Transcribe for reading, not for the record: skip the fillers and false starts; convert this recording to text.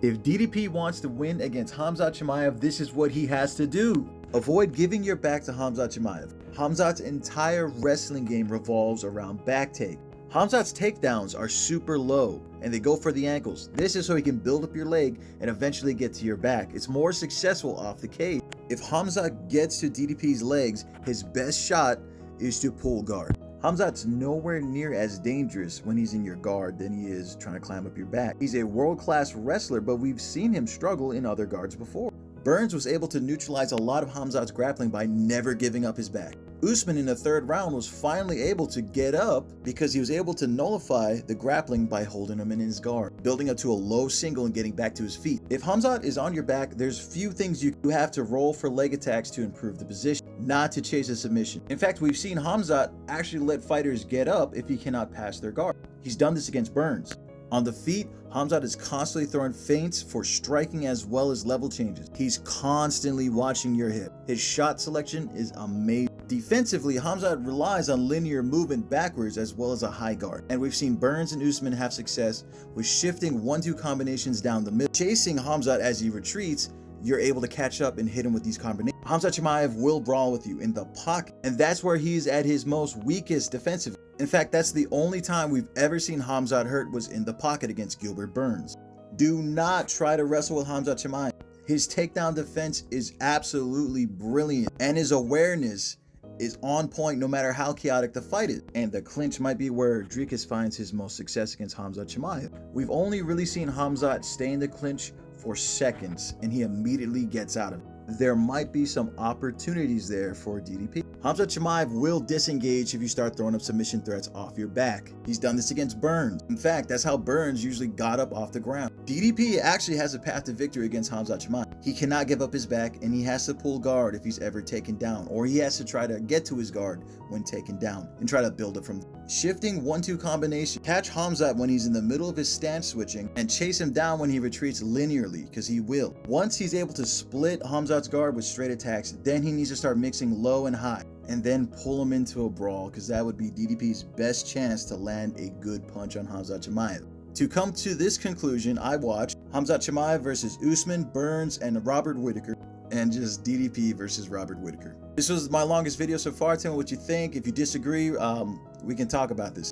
If DDP wants to win against Khamzat Chimaev, this is what he has to do. Avoid giving your back to Khamzat Chimaev. Khamzat's entire wrestling game revolves around back take. Khamzat's takedowns are super low and they go for the ankles. This is so he can build up your leg and eventually get to your back. It's more successful off the cage. If Khamzat gets to DDP's legs, his best shot is to pull guard. Khamzat's nowhere near as dangerous when he's in your guard than he is trying to climb up your back. He's a world-class wrestler, but we've seen him struggle in other guards before. Burns was able to neutralize a lot of Khamzat's grappling by never giving up his back. Usman in the third round was finally able to get up because he was able to nullify the grappling by holding him in his guard, building up to a low single and getting back to his feet. If Khamzat is on your back, there's few things you have to roll for leg attacks to improve the position, not to chase a submission. In fact, we've seen Khamzat actually let fighters get up if he cannot pass their guard. He's done this against Burns. On the feet, Khamzat is constantly throwing feints for striking as well as level changes. He's constantly watching your hip. His shot selection is amazing. Defensively, Khamzat relies on linear movement backwards as well as a high guard. And we've seen Burns and Usman have success with shifting 1-2 combinations down the middle. Chasing Khamzat as he retreats, you're able to catch up and hit him with these combinations. Khamzat Chimaev will brawl with you in the pocket, and that's where he's at his most weakest defensively. In fact, that's the only time we've ever seen Khamzat hurt was in the pocket against Gilbert Burns. Do not try to wrestle with Khamzat Chimaev. His takedown defense is absolutely brilliant, and his awareness is on point no matter how chaotic the fight is. And the clinch might be where Dricus finds his most success against Khamzat Chimaev. We've only really seen Khamzat stay in the clinch for seconds, and he immediately gets out of it. There might be some opportunities there for DDP. Khamzat Chimaev will disengage if you start throwing up submission threats off your back. He's done this against Burns. In fact, that's how Burns usually got up off the ground. DDP actually has a path to victory against Khamzat Chimaev. He cannot give up his back, and he has to pull guard if he's ever taken down, or he has to try to get to his guard when taken down and try to build it from there. Shifting 1-2 combination. Catch Khamzat when he's in the middle of his stance switching and chase him down when he retreats linearly, because he will. Once he's able to split Khamzat's guard with straight attacks, then he needs to start mixing low and high and then pull him into a brawl, because that would be DDP's best chance to land a good punch on Khamzat Chimaev. To come to this conclusion, I watched Khamzat Chimaev versus Usman, Burns, and Robert Whitaker, and just DDP versus Robert Whitaker. This was my longest video so far. Tell me what you think. If you disagree, we can talk about this.